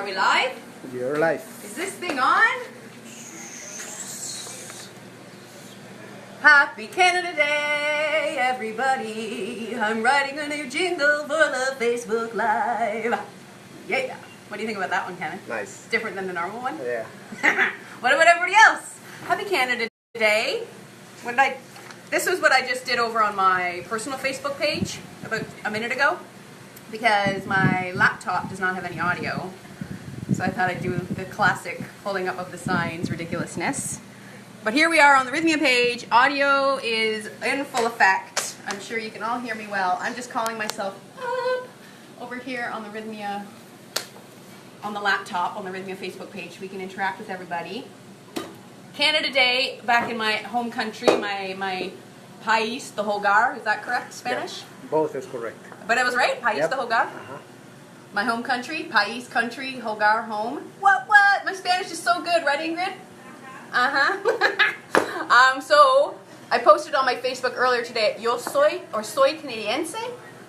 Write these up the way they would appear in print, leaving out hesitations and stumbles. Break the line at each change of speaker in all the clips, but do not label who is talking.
Are we live?
You're live.
Is this thing on? Happy Canada Day, everybody. I'm writing a new jingle for the Facebook Live. Yeah. What do you think about that one, Kenneth?
Nice.
Different than the normal one?
Yeah.
What about everybody else? Happy Canada Day. This was what I just did over on my personal Facebook page about a minute ago, because my laptop does not have any audio. So I thought I'd do the classic pulling up of the signs ridiculousness. But here we are on the Rythmia page. Audio is in full effect. I'm sure you can all hear me well. I'm just calling myself up over here on the Rythmia, on the laptop, on the Rythmia Facebook page. We can interact with everybody. Canada Day, back in my home country, my País de Hogar. Is that correct, Spanish?
Yeah, both is correct.
But I was right? País
Yep.
de Hogar? My home country, País, country, Hogar, home. What? My Spanish is so good, right, Ingrid? So I posted on my Facebook earlier today, yo soy, or soy canadiense,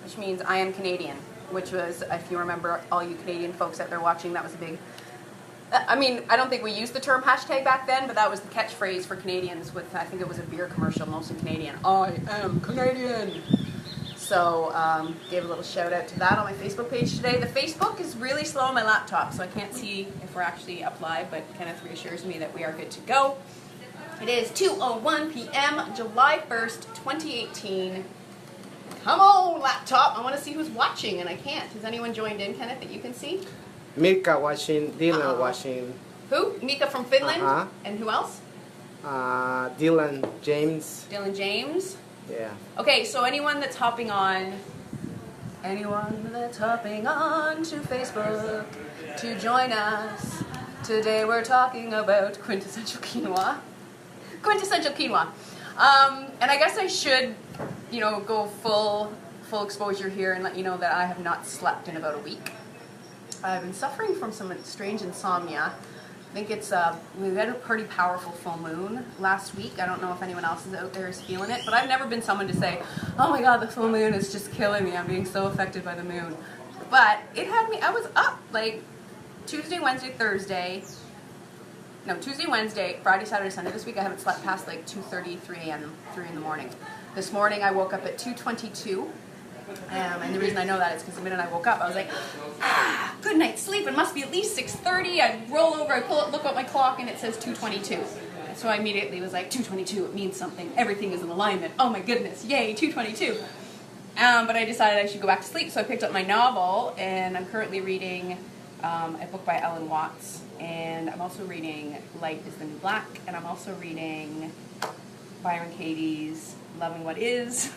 which means I am Canadian, which was, if you remember, all you Canadian folks out there watching, that was a big, I mean, I don't think we used the term hashtag back then, but that was the catchphrase for Canadians with, I think it was a beer commercial, mostly Canadian. I am Canadian. So, gave a little shout out to that on my Facebook page today. The Facebook is really slow on my laptop, so I can't see if we're actually up live, but Kenneth reassures me that we are good to go. It is 2:01 p.m., July 1st, 2018. Come on, laptop. I want to see who's watching, and I can't. Has anyone joined in, Kenneth, that you can see?
Mika watching, Dylan watching.
Who? Mika from Finland? And who else?
Dylan James.
Dylan James?
Yeah.
Okay, so anyone that's hopping on to Facebook to join us. Today we're talking about Quintessential Quinoa. Quintessential Quinoa. And I guess I should, go full exposure here and let you know that I have not slept in about a week. I've been suffering from some strange insomnia. I think it's, we had a pretty powerful full moon last week. I don't know if anyone else is out there is feeling it, but I've never been someone to say, oh my God, the full moon is just killing me. I'm being so affected by the moon. But it had me, I was up like Tuesday, Wednesday, Friday, Saturday, Sunday. This week I haven't slept past like 2:30, 3 a.m., 3 in the morning. This morning I woke up at 2:22. And the reason I know that is because the minute I woke up, I was like, good night's sleep. It must be at least 6:30. I roll over, I pull it, look at my clock, and it says 2:22. So I immediately was like, 2:22, it means something. Everything is in alignment. Oh my goodness, yay, 2:22. But I decided I should go back to sleep, so I picked up my novel, and I'm currently reading a book by Ellen Watts, and I'm also reading Light is the New Black, and I'm also reading Byron Katie's Loving What Is.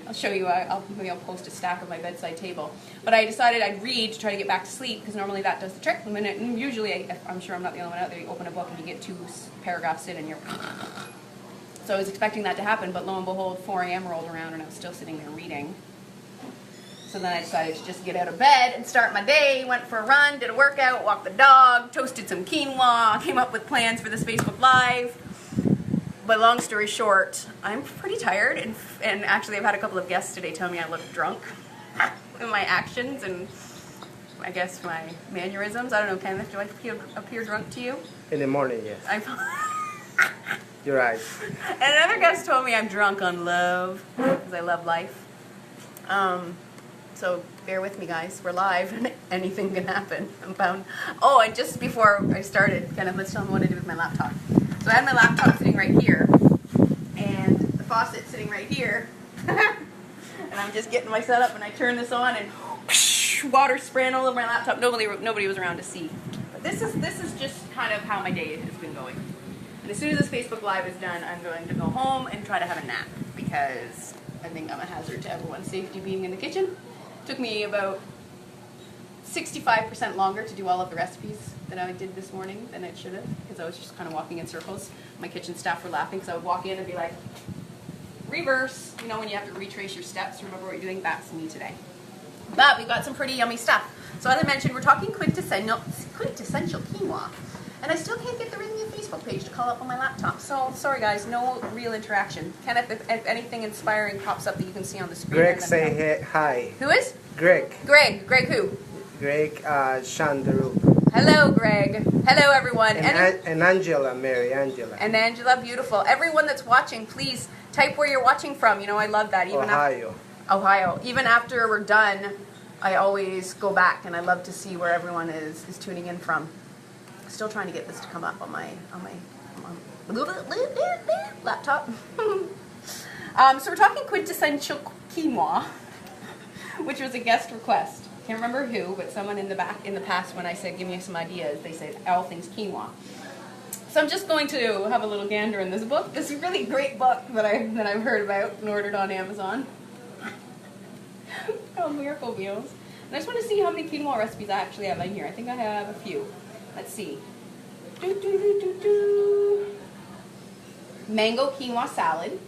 I'll show you, maybe I'll post a stack on my bedside table. But I decided I'd read to try to get back to sleep, because normally that does the trick. And usually, I'm sure I'm not the only one out there, you open a book and you get 2 paragraphs in and you're... So I was expecting that to happen, but lo and behold, 4 a.m. rolled around and I was still sitting there reading. So then I decided to just get out of bed and start my day, went for a run, did a workout, walked the dog, toasted some quinoa, came up with plans for this Facebook Live. But long story short, I'm pretty tired, and actually I've had a couple of guests today tell me I look drunk in my actions and I guess my mannerisms. I don't know, Kenneth, do I appear drunk to you?
In the morning, yes. You're right.
And another guest told me I'm drunk on love, because I love life. So bear with me, guys. We're live, and anything can happen. I'm bound. Oh, and just before I started, let's tell them what I did with my laptop. So I had my laptop sitting right here, and the faucet sitting right here, and I'm just getting my setup, and I turn this on, and whoosh, water spraying all over my laptop. Nobody was around to see. But this is just kind of how my day has been going. And as soon as this Facebook Live is done, I'm going to go home and try to have a nap, because I think I'm a hazard to everyone's safety being in the kitchen. It took me about 65% longer to do all of the recipes than I did this morning than it should have, because I was just kind of walking in circles. My kitchen staff were laughing because I would walk in and be like, reverse, when you have to retrace your steps, remember what you're doing. That's me today. But we've got some pretty yummy stuff. So as I mentioned, we're talking quintessential quinoa, and I still can't get the Rythmia Facebook page to call up on my laptop. So sorry guys, no real interaction. Kenneth, if anything inspiring pops up that you can see on the screen.
Greg, say hi.
Who is?
Greg.
Greg who?
Greg Shandaru.
Hello, Greg. Hello, everyone.
And Angela, Mary Angela.
And Angela, beautiful. Everyone that's watching, please type where you're watching from. You know, I love that. Even
Ohio.
Ohio. Even after we're done, I always go back, and I love to see where everyone is tuning in from. Still trying to get this to come up on my laptop. So we're talking Quintessential Quinoa, which was a guest request. Can't remember who, but someone in the past when I said give me some ideas, they said all things quinoa. So I'm just going to have a little gander in this book. This is a really great book that I've heard about and ordered on Amazon. It's called Miracle Meals. And I just want to see how many quinoa recipes I actually have in here. I think I have a few. Let's see. Mango quinoa salad.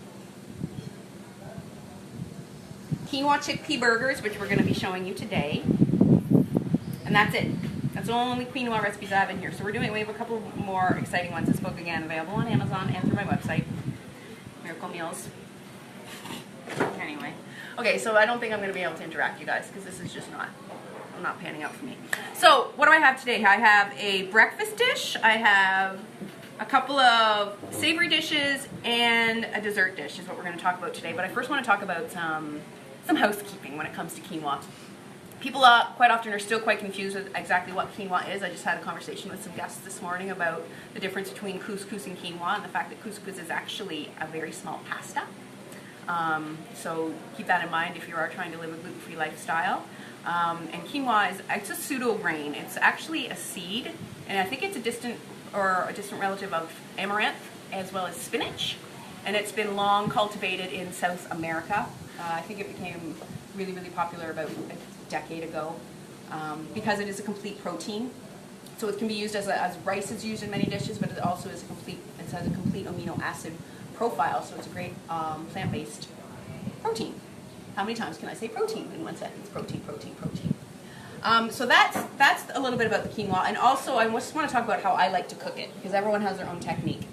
Quinoa chickpea burgers, which we're going to be showing you today. And that's it. That's the only quinoa recipes I have in here. So we have a couple more exciting ones. This book, again, available on Amazon and through my website, Miracle Meals. Anyway. Okay, so I don't think I'm going to be able to interact, you guys, because this is just not panning out for me. So what do I have today? I have a breakfast dish. I have a couple of savory dishes and a dessert dish is what we're going to talk about today. But I first want to talk about some housekeeping when it comes to quinoa. People quite often are still quite confused with exactly what quinoa is. I just had a conversation with some guests this morning about the difference between couscous and quinoa and the fact that couscous is actually a very small pasta. So keep that in mind if you are trying to live a gluten-free lifestyle. And quinoa it's a pseudo grain. It's actually a seed, and I think it's a distant relative of amaranth as well as spinach. And it's been long cultivated in South America. I think it became really, really popular about a decade ago because it is a complete protein. So it can be used as rice is used in many dishes, but it also is it has a complete amino acid profile. So it's a great plant-based protein. How many times can I say protein in one sentence? Protein, protein, protein. So that's a little bit about the quinoa. And also I just want to talk about how I like to cook it, because everyone has their own technique.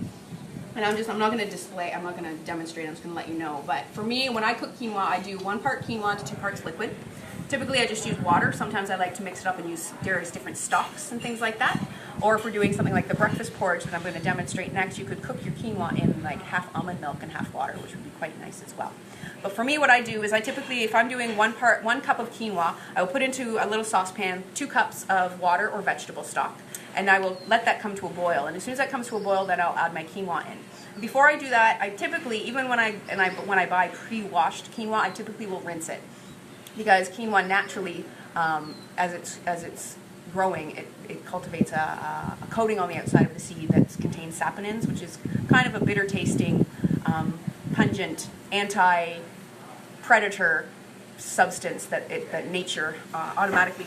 And I'm not going to demonstrate, I'm just going to let you know. But for me, when I cook quinoa, I do 1 part quinoa to 2 parts liquid. Typically, I just use water. Sometimes I like to mix it up and use various different stocks and things like that. Or if we're doing something like the breakfast porridge that I'm going to demonstrate next, you could cook your quinoa in like half almond milk and half water, which would be quite nice as well. But for me, what I do is I typically, if I'm doing 1 cup of quinoa, I will put into a little saucepan 2 cups of water or vegetable stock. And I will let that come to a boil. And as soon as that comes to a boil, then I'll add my quinoa in. Before I do that, I typically, even when I buy pre-washed quinoa, I typically will rinse it, because quinoa naturally, as it's growing, it cultivates a coating on the outside of the seed that contains saponins, which is kind of a bitter-tasting, pungent, anti-predator substance that nature automatically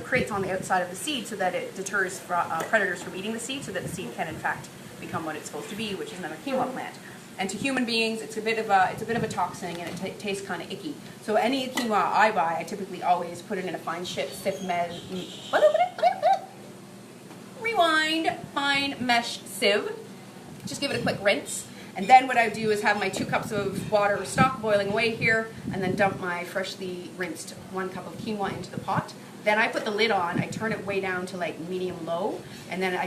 creates on the outside of the seed, so that it deters predators from eating the seed, so that the seed can in fact become what it's supposed to be, which is another quinoa plant. And to human beings, it's a bit of a toxin, and it tastes kind of icky. So any quinoa I buy, I typically always put it in a fine mesh sieve. Just give it a quick rinse. And then what I do is have my 2 cups of water or stock boiling away here, and then dump my freshly rinsed 1 cup of quinoa into the pot. Then I put the lid on, I turn it way down to like medium-low, and then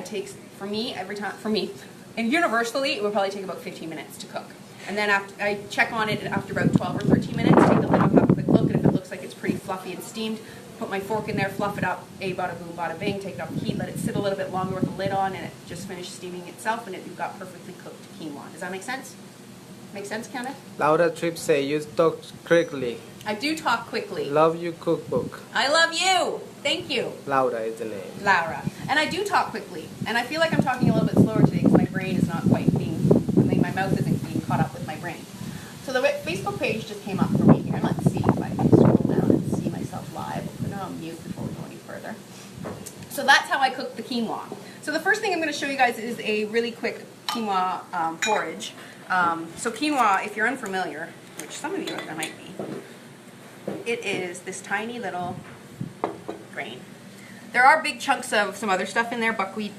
and universally, it would probably take about 15 minutes to cook. And then I check on it after about 12 or 13 minutes, take the lid off, have a quick look, and if it looks like it's pretty fluffy and steamed, put my fork in there, fluff it up, bada boom, bada bing, take it off the heat, let it sit a little bit longer with the lid on, and it just finished steaming itself, and you've got perfectly cooked quinoa. Does that make sense? Make sense, Kenneth?
Laura Tripp say you talk quickly.
I do talk quickly.
Love you cookbook.
I love you. Thank you.
Laura is the name.
Laura. And I do talk quickly. And I feel like I'm talking a little bit slower today because my brain is not quite my mouth isn't being caught up with my brain. So the Facebook page just came up for me here. Let's see if I can scroll down and see myself live. We'll put it on mute before we go any further. So that's how I cook the quinoa. So the first thing I'm going to show you guys is a really quick quinoa porridge. So quinoa, if you're unfamiliar, which some of you might be, it is this tiny little grain. There are big chunks of some other stuff in there, buckwheat,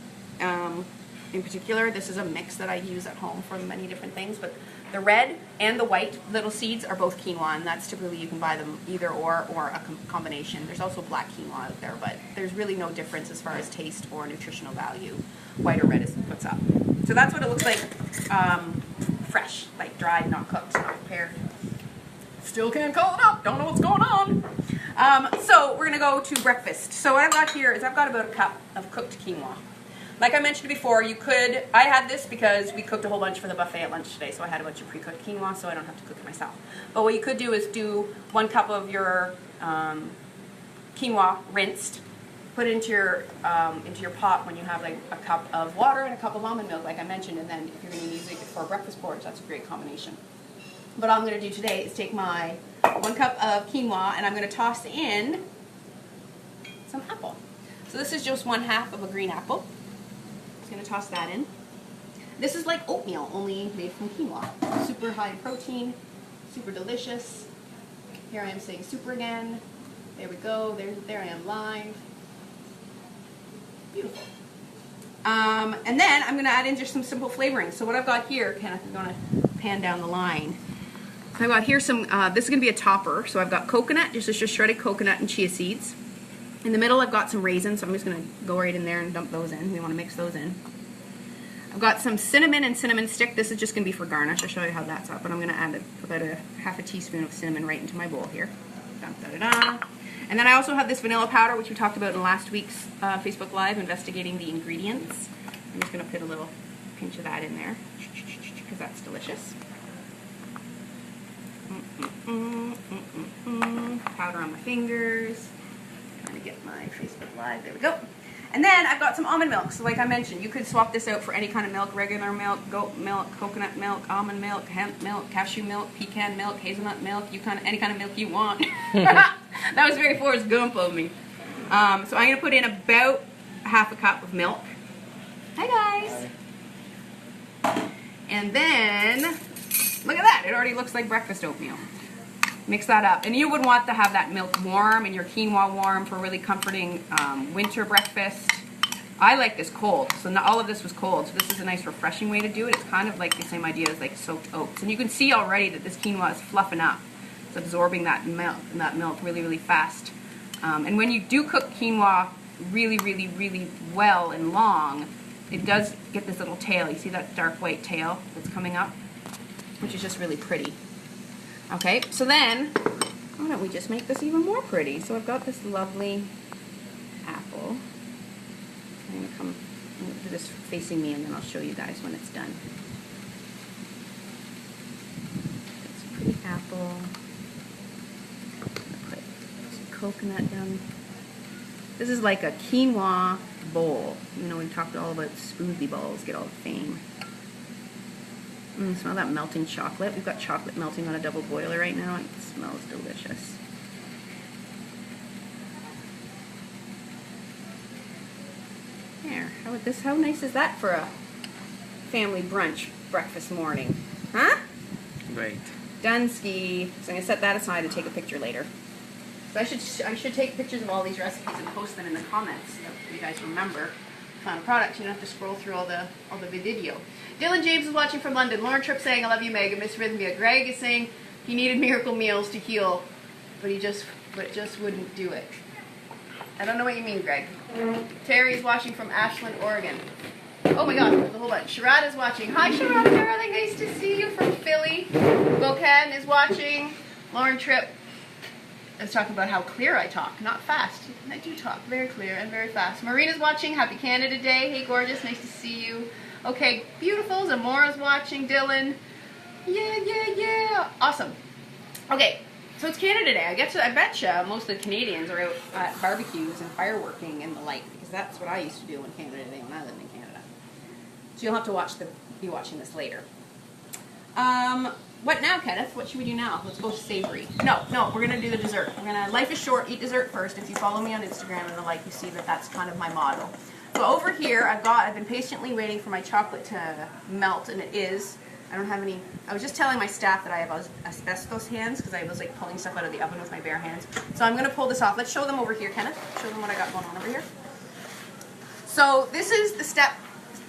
in particular. This is a mix that I use at home for many different things, but the red and the white little seeds are both quinoa, and that's typically, you can buy them either or a combination. There's also black quinoa out there, but there's really no difference as far as taste or nutritional value. White or red is what's up. So that's what it looks like fresh, like dried, not cooked, not prepared. Still can't call it up, don't know what's going on. So we're gonna go to breakfast. So what I've got here is I've got about a cup of cooked quinoa. Like I mentioned before, you could, I had this because we cooked a whole bunch for the buffet at lunch today, so I had a bunch of pre-cooked quinoa, so I don't have to cook it myself. But what you could do is do 1 cup of your quinoa rinsed, put it into your pot when you have like a cup of water and a cup of almond milk, like I mentioned, and then if you're going to use it for a breakfast porridge, that's a great combination. What I'm going to do today is take my 1 cup of quinoa and I'm going to toss in some apple. So this is just 1/2 of a green apple. Just going to toss that in. This is like oatmeal, only made from quinoa. Super high in protein, super delicious. Here I am saying super again. There we go. There I am live. Beautiful. And then I'm going to add in just some simple flavoring. So what I've got here, Kenneth, I'm going to pan down the line. I've got here some, this is going to be a topper. So I've got coconut, just shredded coconut and chia seeds. In the middle I've got some raisins, so I'm just going to go right in there and dump those in. We want to mix those in. I've got some cinnamon and cinnamon stick. This is just going to be for garnish. I'll show you how that's up. And I'm going to add about a 1/2 teaspoon of cinnamon right into my bowl here. Da-da-da-da. And then I also have this vanilla powder, which we talked about in last week's Facebook Live, investigating the ingredients. I'm just going to put a little pinch of that in there, because that's delicious. Powder on my fingers. Trying to get my Facebook Live. There we go. And then I've got some almond milk. So like I mentioned, you could swap this out for any kind of milk: regular milk, goat milk, coconut milk, almond milk, hemp milk, cashew milk, pecan milk, hazelnut milk, any kind of milk you want. That was very Forrest Gump of me. So I'm going to put in about 1/2 cup of milk. Hi guys. Hi. And then, look at that. It already looks like breakfast oatmeal. Mix that up. And you would want to have that milk warm and your quinoa warm for really comforting winter breakfast. I like this cold, so not all of this was cold, so this is a nice refreshing way to do it. It's kind of like the same idea as like soaked oats. And you can see already that this quinoa is fluffing up. It's absorbing that milk really, really fast. And when you do cook quinoa really, really, really well and long, it does get this little tail. You see that dark white tail that's coming up? Which is just really pretty. Okay, so then, why don't we just make this even more pretty? So I've got this lovely apple. I'm going to come do this facing me, and then I'll show you guys when it's done. It's a pretty apple. Put some coconut down. This is like a quinoa bowl. You know, we talked all about smoothie bowls, get all the fame. Smell that melting chocolate. We've got chocolate melting on a double boiler right now. It smells delicious. There. How nice is that for a family brunch breakfast morning? Huh?
Great.
Dunsky. So I'm gonna set that aside and take a picture later. So I should take pictures of all these recipes and post them in the comments so that you guys remember found a product. You don't have to scroll through all the video. Dylan James is watching from London. Lauren Tripp saying, I love you, Meg. And Miss Rythmia. Greg is saying he needed miracle meals to heal, but just wouldn't do it. I don't know what you mean, Greg. Terry's watching from Ashland, Oregon. Oh my God, there's a whole bunch. Sharad is watching. Hi, Sharad, darling. Nice to see you from Philly. Bocan is watching. Lauren Tripp is talking about how clear I talk, not fast. I do talk very clear and very fast. Marina's watching. Happy Canada Day. Hey, gorgeous. Nice to see you. Okay, beautiful. Zamora's watching. Dylan. Yeah. Awesome. Okay, so it's Canada Day. I betcha most of the Canadians are out at barbecues and fireworking and the like, because that's what I used to do on Canada Day when I lived in Canada. So you'll have to be watching this later. What now, Kenneth? What should we do now? Let's go savory. No, we're going to do the dessert. Life is short, eat dessert first. If you follow me on Instagram and the like, you see that that's kind of my motto. So over here, I've been patiently waiting for my chocolate to melt, and it is. I don't have any, I was just telling my staff that I have asbestos hands, because I was like pulling stuff out of the oven with my bare hands. So I'm going to pull this off. Let's show them over here, Kenneth. Show them what I got going on over here. So this is the step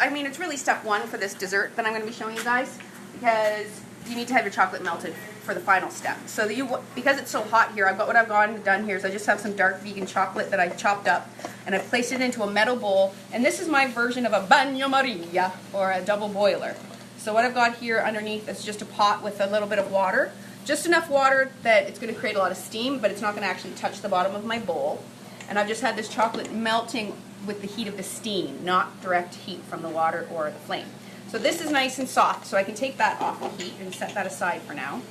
I mean, it's really step one for this dessert that I'm going to be showing you guys, because you need to have your chocolate melted for the final step. So that because it's so hot here, what I've done here is I just have some dark vegan chocolate that I chopped up, and I've placed it into a metal bowl, and this is my version of a bagno maria, or a double boiler. So what I've got here underneath is just a pot with a little bit of water, just enough water that it's going to create a lot of steam, but it's not going to actually touch the bottom of my bowl. And I've just had this chocolate melting with the heat of the steam, not direct heat from the water or the flame. So this is nice and soft, so I can take that off the heat and set that aside for now.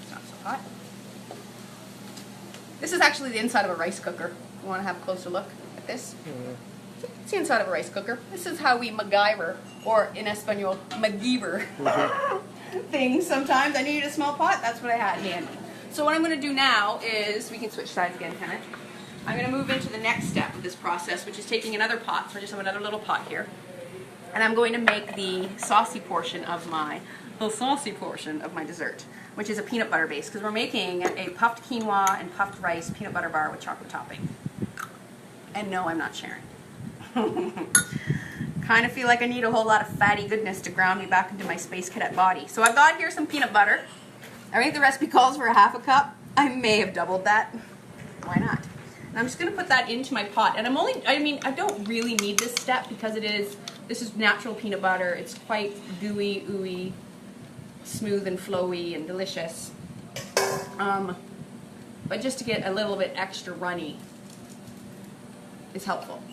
It's not so hot. This is actually the inside of a rice cooker. You want to have a closer look at this? It's the inside of a rice cooker. This is how we MacGyver, or in Espanol, MacGyver, things sometimes. I needed a small pot, that's what I had handy. So what I'm going to do now is, we can switch sides again, can I? I'm going to move into the next step of this process, which is taking another pot. So I just have another little pot here. And I'm going to make the saucy portion of my dessert, which is a peanut butter base, because we're making a puffed quinoa and puffed rice peanut butter bar with chocolate topping. And no, I'm not sharing. Kind of feel like I need a whole lot of fatty goodness to ground me back into my space cadet body. So I've got here some peanut butter. I think the recipe calls for a half a cup. I may have doubled that. Why not? And I'm just going to put that into my pot. And I don't really need this step because this is natural peanut butter. It's quite gooey, ooey, smooth and flowy and delicious. But just to get a little bit extra runny is helpful.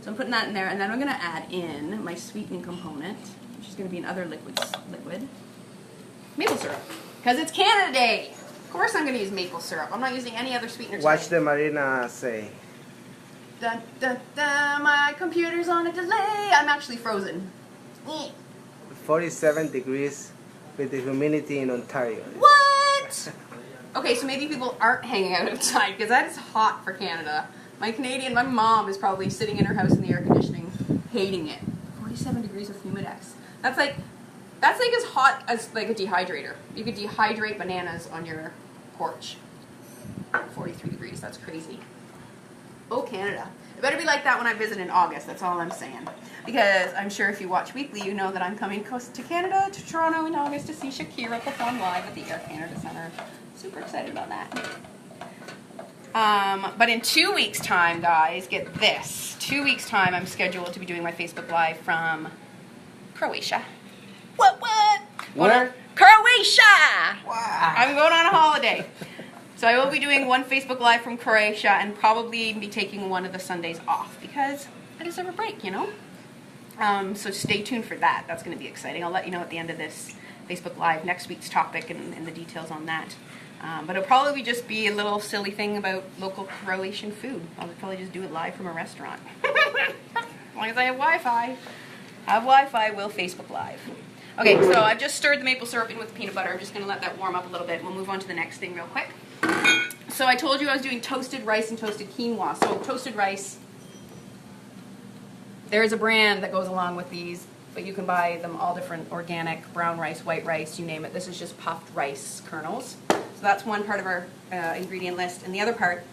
So I'm putting that in there, and then I'm going to add in my sweetening component, which is going to be another liquid, maple syrup, because it's Canada Day. Of course I'm going to use maple syrup. I'm not using any other sweetener today.
Watch the Marina say.
Dun, dun, dun, my computer's on a delay. I'm actually frozen.
47 degrees with the humidity in Ontario.
What? Okay, so maybe people aren't hanging out outside, because that is hot for Canada. My mom is probably sitting in her house in the air conditioning, hating it. 47 degrees of humidex. That's like as hot as like a dehydrator. You could dehydrate bananas on your porch. 43 degrees, that's crazy. Oh, Canada. It better be like that when I visit in August, that's all I'm saying. Because I'm sure if you watch Weekly, you know that I'm coming to Canada, to Toronto in August to see Shakira perform live at the Air Canada Centre. Super excited about that. But in 2 weeks' time, guys, get this. 2 weeks' time, I'm scheduled to be doing my Facebook Live from Croatia. What?
Where?
Croatia!
Wow.
I'm going on a holiday. So I will be doing one Facebook Live from Croatia and probably be taking one of the Sundays off because I deserve a break, you know? So stay tuned for that. That's going to be exciting. I'll let you know at the end of this Facebook Live next week's topic and the details on that. But it'll probably just be a little silly thing about local Croatian food. I'll probably just do it live from a restaurant. As long as I have Wi-Fi. We'll Facebook Live. Okay, so I've just stirred the maple syrup in with the peanut butter. I'm just going to let that warm up a little bit. We'll move on to the next thing real quick. So I told you I was doing toasted rice and toasted quinoa. So toasted rice, there is a brand that goes along with these, but you can buy them all different, organic, brown rice, white rice, you name it. This is just puffed rice kernels. So that's one part of our ingredient list. And the other part,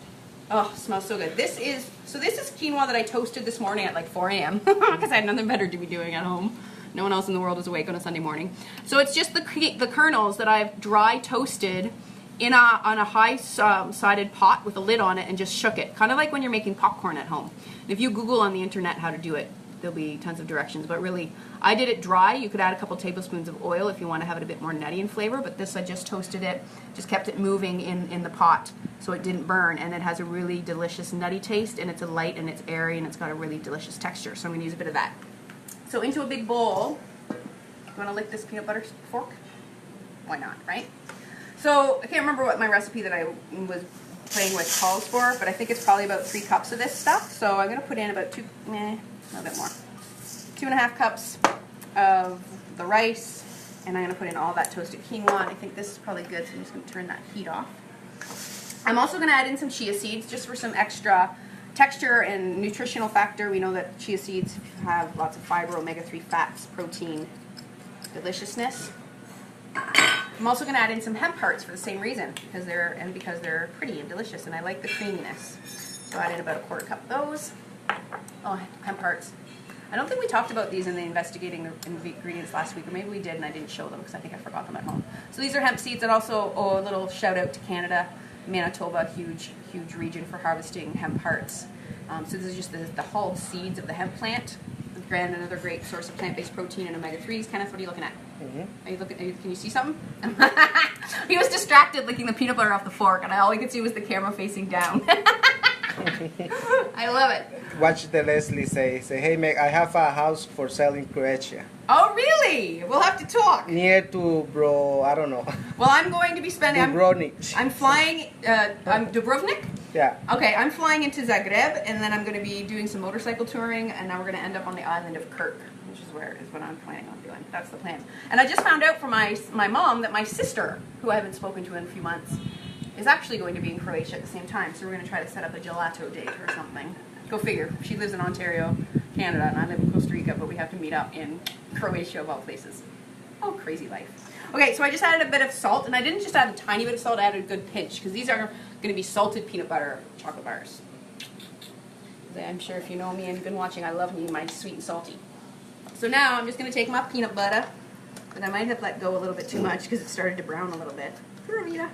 oh, smells so good. This is quinoa that I toasted this morning at like 4 a.m. because I had nothing better to be doing at home. No one else in the world is awake on a Sunday morning. So it's just the kernels that I've dry toasted on a high-sided pot with a lid on it and just shook it. Kind of like when you're making popcorn at home. If you Google on the internet how to do it, there'll be tons of directions. But really, I did it dry. You could add a couple tablespoons of oil if you want to have it a bit more nutty in flavor. But this, I just toasted it, just kept it moving in the pot so it didn't burn. And it has a really delicious nutty taste, and it's a light and it's airy and it's got a really delicious texture. So I'm going to use a bit of that. So into a big bowl, you want to lick this peanut butter fork? Why not, right? So I can't remember what my recipe that I was playing with calls for, but I think it's probably about 3 cups of this stuff. So I'm going to put in about a little bit more. 2.5 cups of the rice, and I'm going to put in all that toasted quinoa, and I think this is probably good, so I'm just going to turn that heat off. I'm also going to add in some chia seeds just for some extra texture and nutritional factor. We know that chia seeds have lots of fiber, omega-3 fats, protein, deliciousness. I'm also going to add in some hemp hearts for the same reason, because they're pretty and delicious, and I like the creaminess. So add in about a 1/4 cup of those. Oh, hemp hearts. I don't think we talked about these in the investigating the ingredients last week, or maybe we did and I didn't show them because I think I forgot them at home. So these are hemp seeds, and also a little shout out to Canada, Manitoba, huge region for harvesting hemp hearts. So this is just the hulled seeds of the hemp plant. Granted, another great source of plant-based protein and omega-3s. Kenneth, what are you looking at? Are you looking? Can you see something? He was distracted licking the peanut butter off the fork, and all he could see was the camera facing down. I love it.
Watch the Leslie say, hey Meg, I have a house for sale in Croatia.
Oh really? We'll have to talk.
Near to I don't know.
Well, I'm going to be spending. I'm flying. I'm Dubrovnik.
Yeah.
Okay, I'm flying into Zagreb, and then I'm going to be doing some motorcycle touring, and now we're going to end up on the island of Kirk, which is what I'm planning on doing. That's the plan. And I just found out from my mom that my sister, who I haven't spoken to in a few months, is actually going to be in Croatia at the same time. So we're going to try to set up a gelato date or something. Go figure. She lives in Ontario, Canada, and I live in Costa Rica, but we have to meet up in Croatia of all places. Oh, crazy life. Okay, so I just added a bit of salt, and I didn't just add a tiny bit of salt, I added a good pinch, because these are going to be salted peanut butter chocolate bars. I'm sure if you know me and you've been watching, I love me my sweet and salty. So now I'm just going to take my peanut butter, and I might have let go a little bit too much because it started to brown a little bit. Pura vida.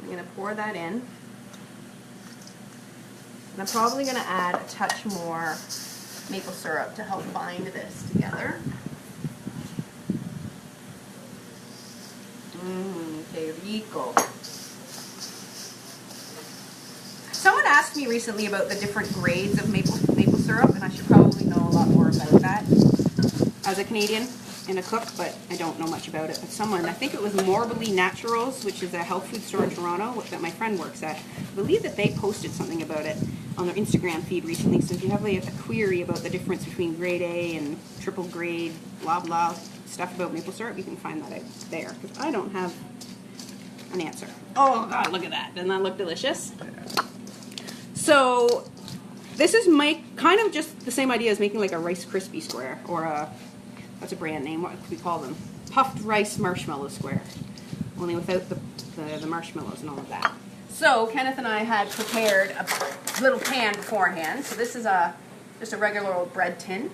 I'm going to pour that in. And I'm probably going to add a touch more maple syrup to help bind this together. Que rico. Someone asked me recently about the different grades of maple syrup, and I should probably know a lot more about that as a Canadian and a cook, but I don't know much about it. But someone, I think it was Morbidly Naturals, which is a health food store in Toronto that my friend works at. I believe that they posted something about it on their Instagram feed recently. So if you have a query about the difference between grade A and triple grade, blah blah stuff about maple syrup, you can find that out there, because I don't have an answer. Oh God, look at that! Doesn't that look delicious? So this is kind of just the same idea as making like a Rice Krispie square, or what's a brand name? What could we call them? Puffed rice marshmallow square, only without the marshmallows and all of that. So Kenneth and I had prepared a little pan beforehand. So this is just a regular old bread tin,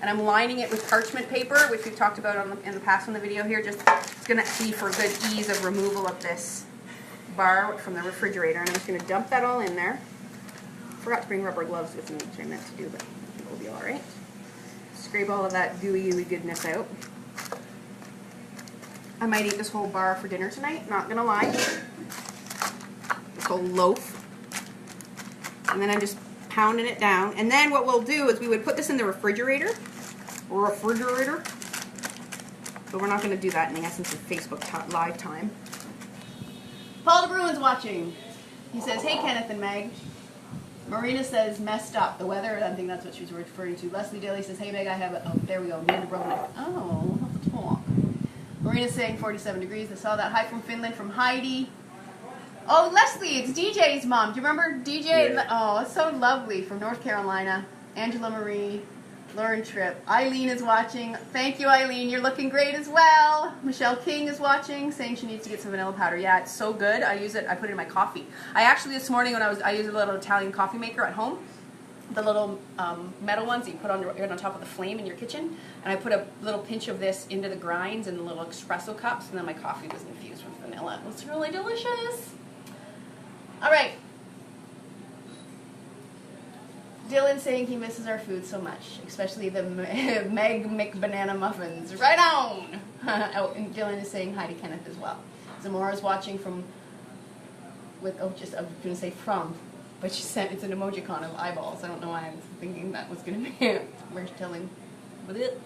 and I'm lining it with parchment paper, which we've talked about in the past on the video here. Just it's going to be for good ease of removal of this bar from the refrigerator, and I'm just going to dump that all in there. Forgot to bring rubber gloves with me, which I meant to do, but I think we'll be all right. Scrape all of that gooey goodness out. I might eat this whole bar for dinner tonight, not gonna lie. This whole loaf. And then I'm just pounding it down. And then what we'll do is we would put this in the refrigerator. But we're not gonna do that in the essence of Facebook live time. Paul de Bruin's watching. He says, hey Kenneth and Meg. Marina says, messed up. The weather, I think that's what she was referring to. Leslie Daly says, hey Meg, I have oh, there we go, near the Dubrovnik. Oh, we'll have to talk. Marina's saying 47 degrees. I saw that. Hi from Finland, from Heidi. Oh, Leslie, it's DJ's mom. Do you remember DJ? Yeah. Oh, it's so lovely. From North Carolina. Angela Marie. Lauren Tripp. Eileen is watching. Thank you, Eileen. You're looking great as well. Michelle King is watching, saying she needs to get some vanilla powder. Yeah, it's so good. I use it. I put it in my coffee. I actually this morning I used a little Italian coffee maker at home, the little metal ones that you put on top of the flame in your kitchen, and I put a little pinch of this into the grinds in the little espresso cups, and then my coffee was infused with vanilla. It was really delicious. All right. Dylan saying he misses our food so much, especially the Meg McBanana muffins. Right on! Oh, and Dylan is saying hi to Kenneth as well. Zamora's watching from, I was going to say from, but she sent, it's an emojicon of eyeballs. I don't know why I was thinking that was going to be it. Where's Dylan? With it?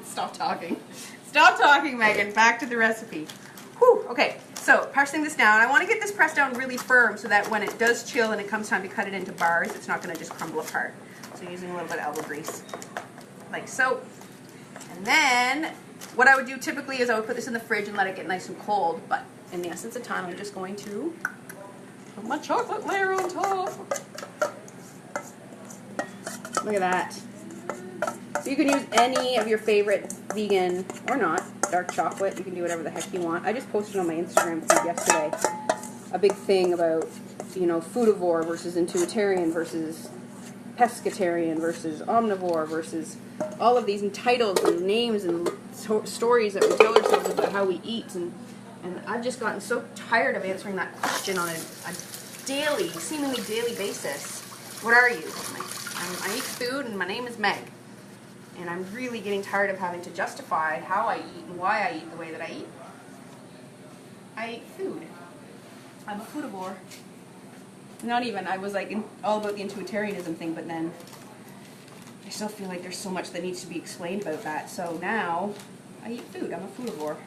Stop talking. Stop talking, Megan. Back to the recipe. Whew, okay, so parsing this down. I want to get this pressed down really firm so that when it does chill and it comes time to cut it into bars, it's not going to just crumble apart. So using a little bit of elbow grease, like so. And then what I would do typically is I would put this in the fridge and let it get nice and cold, but in the essence of time, I'm just going to put my chocolate layer on top. Look at that. So you can use any of your favorite vegan or not dark chocolate. You can do whatever the heck you want. I just posted on my Instagram feed yesterday a big thing about you know, foodivore versus intuitarian versus pescatarian versus omnivore versus all of these titles and names and stories that we tell ourselves about how we eat. And I've just gotten so tired of answering that question on a daily, seemingly daily basis. What are you? I eat food and my name is Meg. And I'm really getting tired of having to justify how I eat and why I eat the way that I eat. I eat food. I'm a foodivore. Not even, I was like all about the intuitarianism thing, but then I still feel like there's so much that needs to be explained about that. So now I eat food. I'm a foodivore.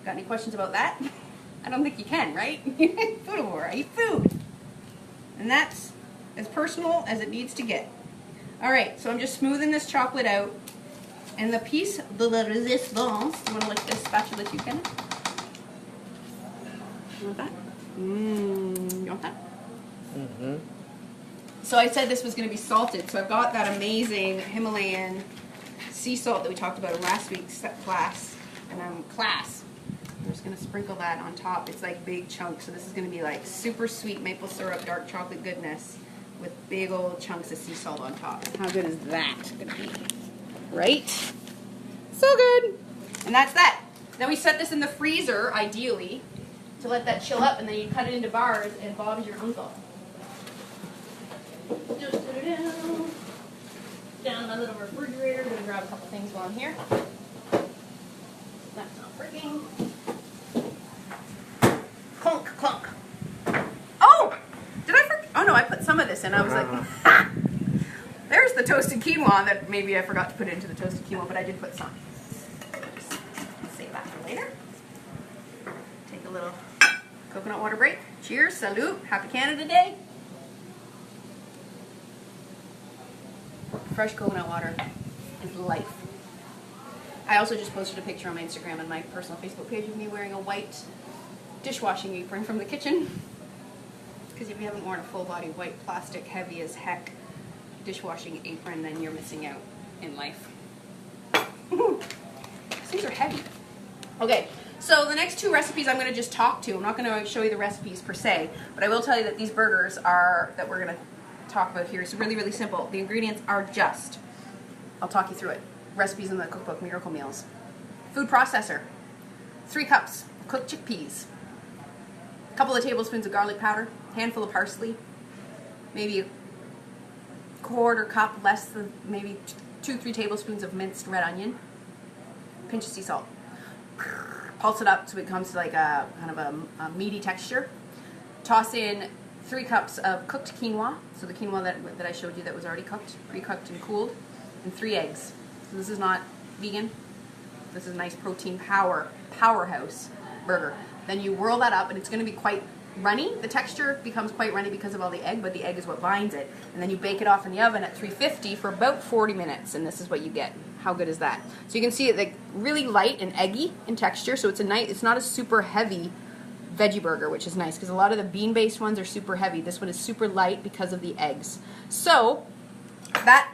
Got any questions about that? I don't think you can, right? Foodivore. I eat food. And that's as personal as it needs to get. All right, so I'm just smoothing this chocolate out. And the piece de la resistance, you want to lick this spatula too, Ken? You want that? You want that? Mm-hmm. So I said this was going to be salted, so I've got that amazing Himalayan sea salt that we talked about in last week's class. And I'm just going to sprinkle that on top. It's like big chunks, so this is going to be like super sweet maple syrup, dark chocolate goodness with big old chunks of sea salt on top. How good is that going to be? Right? So good! And that's that. Then we set this in the freezer, ideally, to let that chill up, and then you cut it into bars, and Bob's your uncle. Just put it down in my little refrigerator. Gonna grab a couple things while I'm here. That's not working. Clunk, clunk. Oh! Did I forget? Oh no, I put some of this in. I was like, ha! There's the toasted quinoa that maybe I forgot to put into the toasted quinoa, but I did put some. Save that for later. Take a little coconut water break. Cheers, salute, happy Canada Day. Fresh coconut water is life. I also just posted a picture on my Instagram and my personal Facebook page of me wearing a white dishwashing apron from the kitchen. Because if you haven't worn a full body white plastic heavy as heck dishwashing apron, then you're missing out in life. These are heavy. Okay, so the next two recipes I'm going to just talk to. I'm not going to show you the recipes per se, but I will tell you that these burgers that we're going to talk about here is really, really simple. The ingredients are just, I'll talk you through it. Recipes in the cookbook, Miracle Meals. Food processor, 3 cups of cooked chickpeas, a couple of tablespoons of garlic powder, handful of parsley, maybe a quarter cup, less than maybe 2-3 tablespoons of minced red onion, pinch of sea salt. Pulse it up so it comes to like a kind of a meaty texture. Toss in 3 cups of cooked quinoa, so the quinoa that I showed you that was already cooked, pre-cooked and cooled, and 3 eggs. So this is not vegan. This is a nice protein powerhouse burger. Then you whirl that up, and it's going to be quite runny. The texture becomes quite runny because of all the egg, but the egg is what binds it. And then you bake it off in the oven at 350 for about 40 minutes, and this is what you get. How good is that? So you can see it like really light and eggy in texture, so it's not a super heavy veggie burger, which is nice because a lot of the bean-based ones are super heavy. This one is super light because of the eggs. So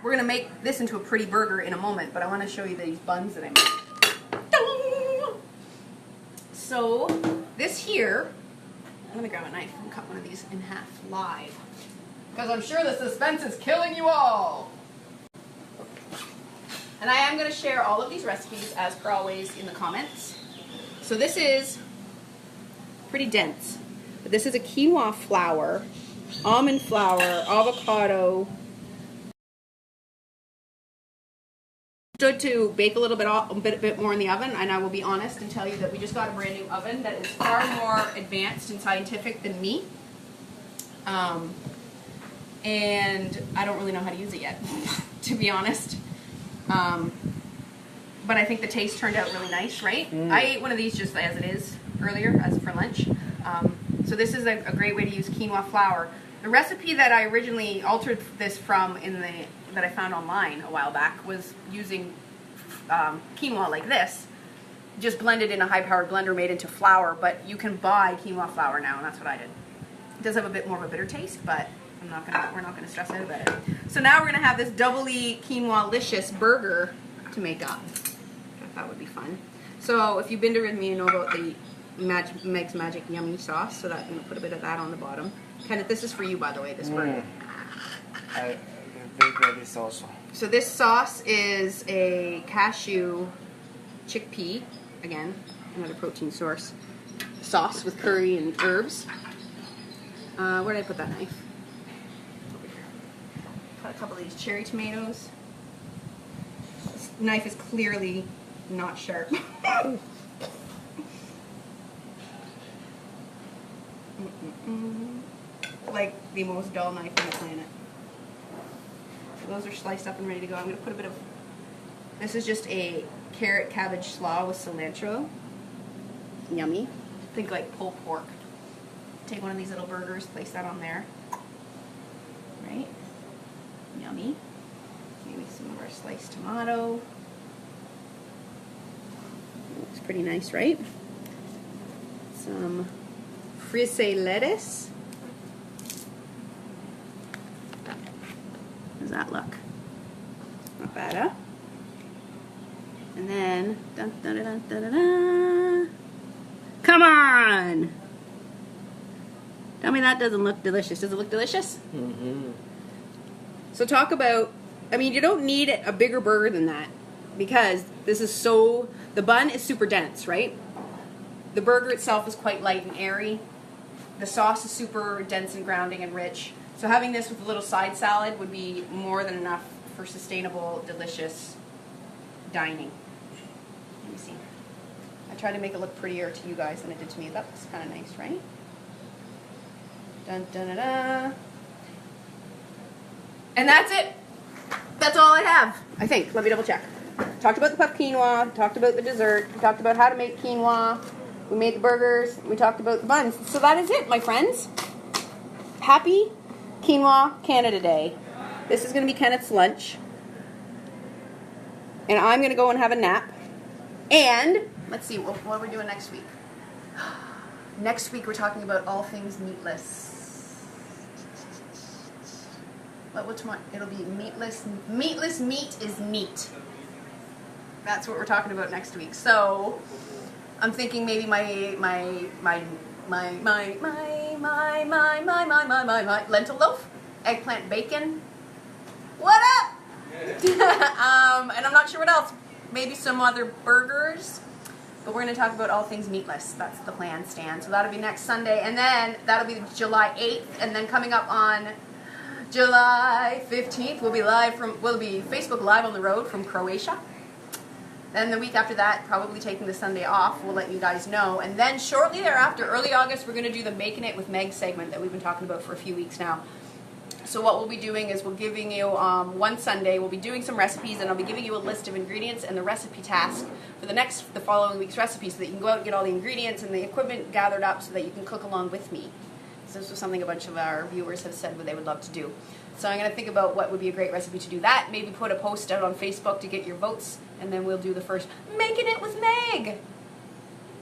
we're gonna make this into a pretty burger in a moment, but I want to show you these buns that I made. So this here, I'm gonna grab a knife and cut one of these in half live because I'm sure the suspense is killing you all. And I am gonna share all of these recipes as per always in the comments. So this is pretty dense, but this is a quinoa flour, almond flour, avocado. Stood to bake a little bit more in the oven, and I will be honest and tell you that we just got a brand new oven that is far more advanced and scientific than me, and I don't really know how to use it yet, to be honest. But I think the taste turned out really nice, right? I ate one of these just as it is earlier, as for lunch. So this is a great way to use quinoa flour. The recipe that I originally altered this from that I found online a while back was using quinoa like this, just blended in a high-powered blender made into flour, but you can buy quinoa flour now, and that's what I did. It does have a bit more of a bitter taste, but we're not gonna stress out about it. So now we're gonna have this doubly quinoa-licious burger to make up. I thought would be fun. So if you've been to Rythmia, you know about the Meg's Magic Yummy Sauce, so that I'm gonna put a bit of that on the bottom. Kenneth, this is for you, by the way, this burger.
I very good this also.
So this sauce is a cashew chickpea, again, another protein source, sauce with curry and herbs. Where did I put that knife? Over here. Cut a couple of these cherry tomatoes. This knife is clearly not sharp. Like the most dull knife on the planet. Those are sliced up and ready to go. I'm going to put a bit of, this is just a carrot cabbage slaw with cilantro. Yummy. Think like pulled pork. Take one of these little burgers, place that on there. Right? Yummy. Maybe some of our sliced tomato. Looks pretty nice, right? Some frise lettuce. How does that look? Not bad, huh? And then, dun, dun, dun, dun, dun, dun. Come on! Tell me that doesn't look delicious. Does it look delicious?
Mm-hmm.
So talk about, I mean, you don't need a bigger burger than that because this is so, the bun is super dense, right? The burger itself is quite light and airy. The sauce is super dense and grounding and rich. So having this with a little side salad would be more than enough for sustainable, delicious dining. Let me see. I tried to make it look prettier to you guys than it did to me. That looks kind of nice, right? Dun, dun, dun, dun. And that's it. That's all I have, I think. Let me double check. Talked about the puff quinoa, talked about the dessert, we talked about how to make quinoa, we made the burgers, we talked about the buns. So that is it, my friends. Happy Quinoa Canada Day. This is going to be Kenneth's lunch. And I'm going to go and have a nap. And, let's see, what are we doing next week? Next week we're talking about all things meatless. Which one? It'll be meatless. Meatless meat is neat. That's what we're talking about next week. So I'm thinking maybe my lentil loaf, eggplant bacon. What up? And I'm not sure what else. Maybe some other burgers. But we're going to talk about all things meatless. That's the plan, Stan. So that'll be next Sunday. And then that'll be July 8th. And then coming up on July 15th, we'll be Facebook Live on the road from Croatia. Then the week after that, probably taking the Sunday off, we'll let you guys know. And then shortly thereafter, early August, we're going to do the Making It with Meg segment that we've been talking about for a few weeks now. So what we'll be doing is we're giving you, one Sunday, we'll be doing some recipes, and I'll be giving you a list of ingredients and the recipe task for the following week's recipe so that you can go out and get all the ingredients and the equipment gathered up so that you can cook along with me. So this was something a bunch of our viewers have said what they would love to do. So I'm going to think about what would be a great recipe to do that. Maybe put a post out on Facebook to get your votes, and then we'll do the first Making It with Meg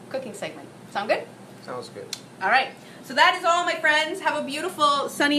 cooking segment. Sound good?
Sounds good.
All right. So that is all, my friends. Have a beautiful, sunny